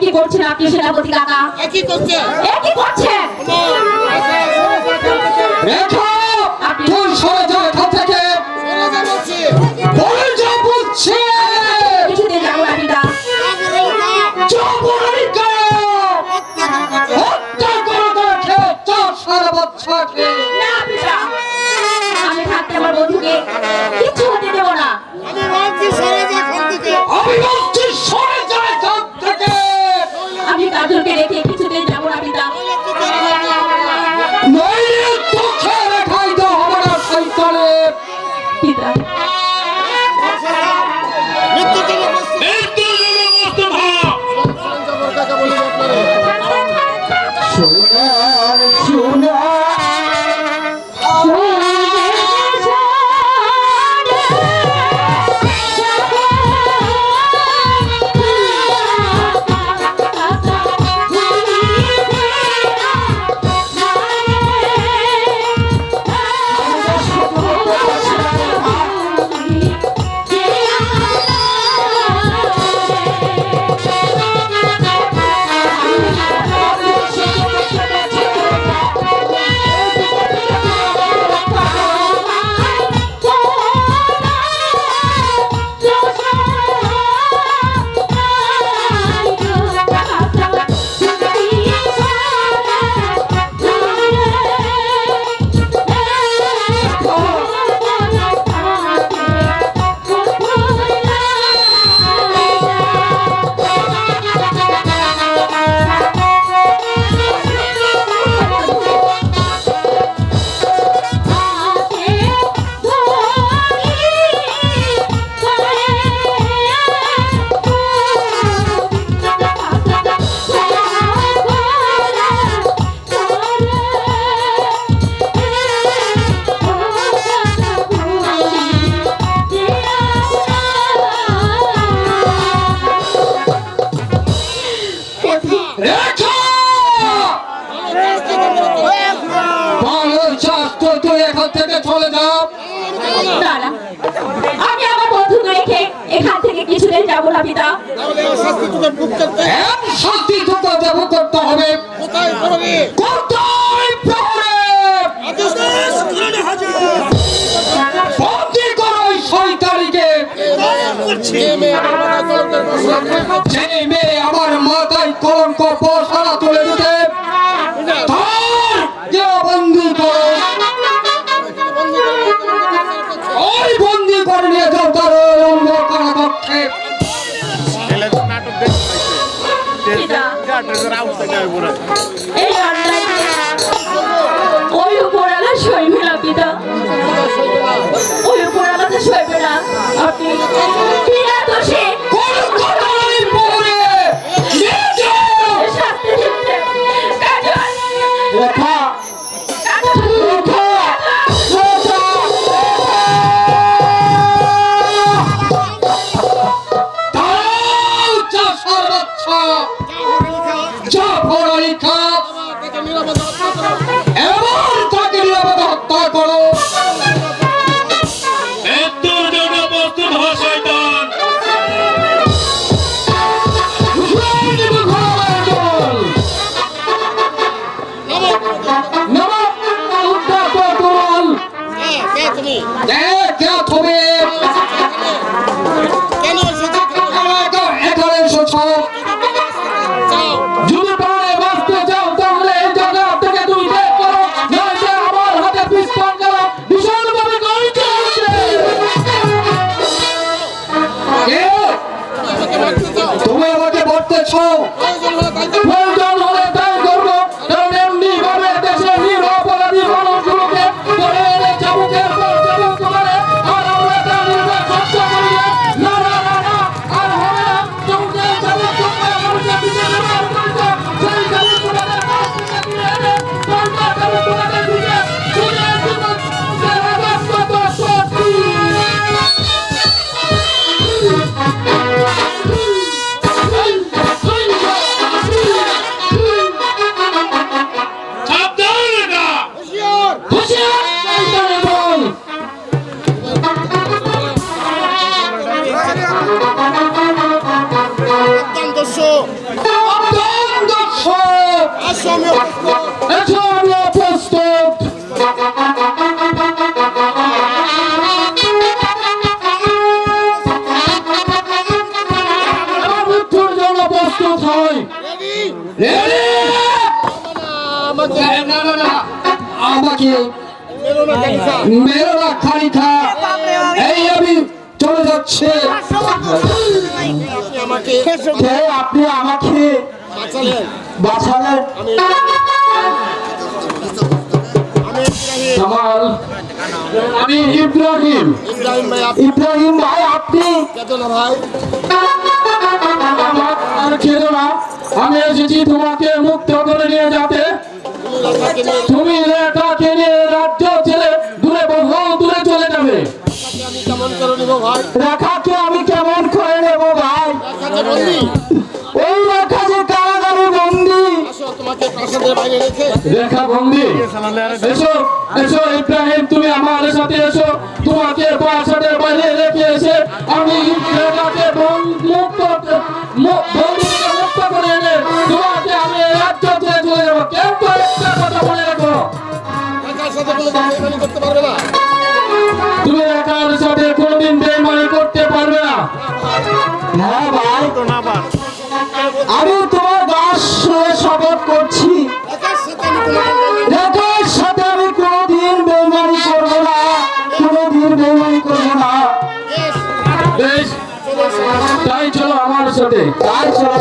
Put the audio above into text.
কি করছেন আপনি সেনাপতি কাকা? একই করছে একই করছেন। রেখা তুই সরে যা এখান থেকে। বলে যা বুঝছে কিছুতে যাবো না পিতা। জবরদস্তি হত্যা করে দেখে 4 বছরকে না পিতা, আমি থাকতে আমার বন্ধুকে কিছু হতে দেব না। আমি বলছি সরে যা এখান থেকে। আমি বলছি সরে যা এখান থেকে। আমি কাজলকে রেখে কিছুতে যাবো না পিতা। নইলে তোকে রেখাই দাও হবে না শয়তানের। পিতা সোনার সোনা রেখা ভালো চাষ তো তুই এখান থেকে চলে যা। না না, আমি আমার বন্ধুকে রেখে এখান থেকে কিছুতে যাবো না পিতা। এক শাস্তি তোকে দেব করতে হবে। কোথায় করবে? কোথায় প্রহরে বন্দি করো ওই শয়তানিকে। যে মেয়ে আমার মাথায় কলঙ্ক বসানা তুলে দিতে তার কে বন্দি করো। ওই বন্দি করে নিয়ে যাও তার অঙ্গ করাপক্ষে। পিতা এই অন্যায় ওই উপরালা সইবে না পিতা, ওই উপরালা তো সইবে না। আপনি বিনা দোষে কলঙ্ক নয় প্রহরে নিয়ে যাও। শাস্তি দিচ্ছেন। কাজল, রেখা কাজল, রেখা রেখা তাও যা সর্বোচ্চ জাফর আলী খান আমাকে মেরো না গালিসা মেরো না খালিখা, এই আমি চলে যাচ্ছে। আপনি আমাকে কে আপনি আমাকে বাঁচালেন বাঁচালেন? আমি ইব্রাহিম কামাল, আমি ইব্রাহিম। ইব্রাহিম ভাই আপনি ইব্রাহিম ভাই আপনি? কেতো না ভাই আমার আর খেলো না, আমি এসেছি তোমাকে মুক্ত করে নিয়ে যেতে। তুমি রাজাকে নিয়ে তুমি রেখাকে নিয়ে রাজ্য ছেড়ে দূরে বহু দূরে চলে যাবে। রাজাকে আমি কেমন করে নিব ভাই রেখাকে আমি কেমন করে নেবো ভাই? রাজাকে বন্দি এই রেখা যে কারাগারে বন্দি। আসো তোমাকে প্রাসাদের বাইরে রেখে রেখা বন্দি, এসো এসো ইব্রাহিম, তুমি আমার সাথে এসো। তোমাকে প্রাসাদের বাইরে রেখে এসে আমি রেখাকে বন্দি থেকে মুক্ত করে এনে তোমাকে আমি এই রাজ্য ছেড়ে চলে যাবো। কিন্তু একটা কথা মনে রাখো, রাজার সাথে বলে বেইমানি করতে পারবে না তুমি রেখার সাথে কোনোদিন বেইমানি করতে পারবে না। হ্যাঁ ভাই, আমি তোমার দাস হয়ে শপথ করছি, রাজার সাথে আমি তোমাকে রেখার সাথে আমি কোনোদিন বেইমানি করবো না, কোনোদিন বেইমানি করবো না। বেশ বেশ, চলে এসো তাই চলো আমার সাথে, তাই চলো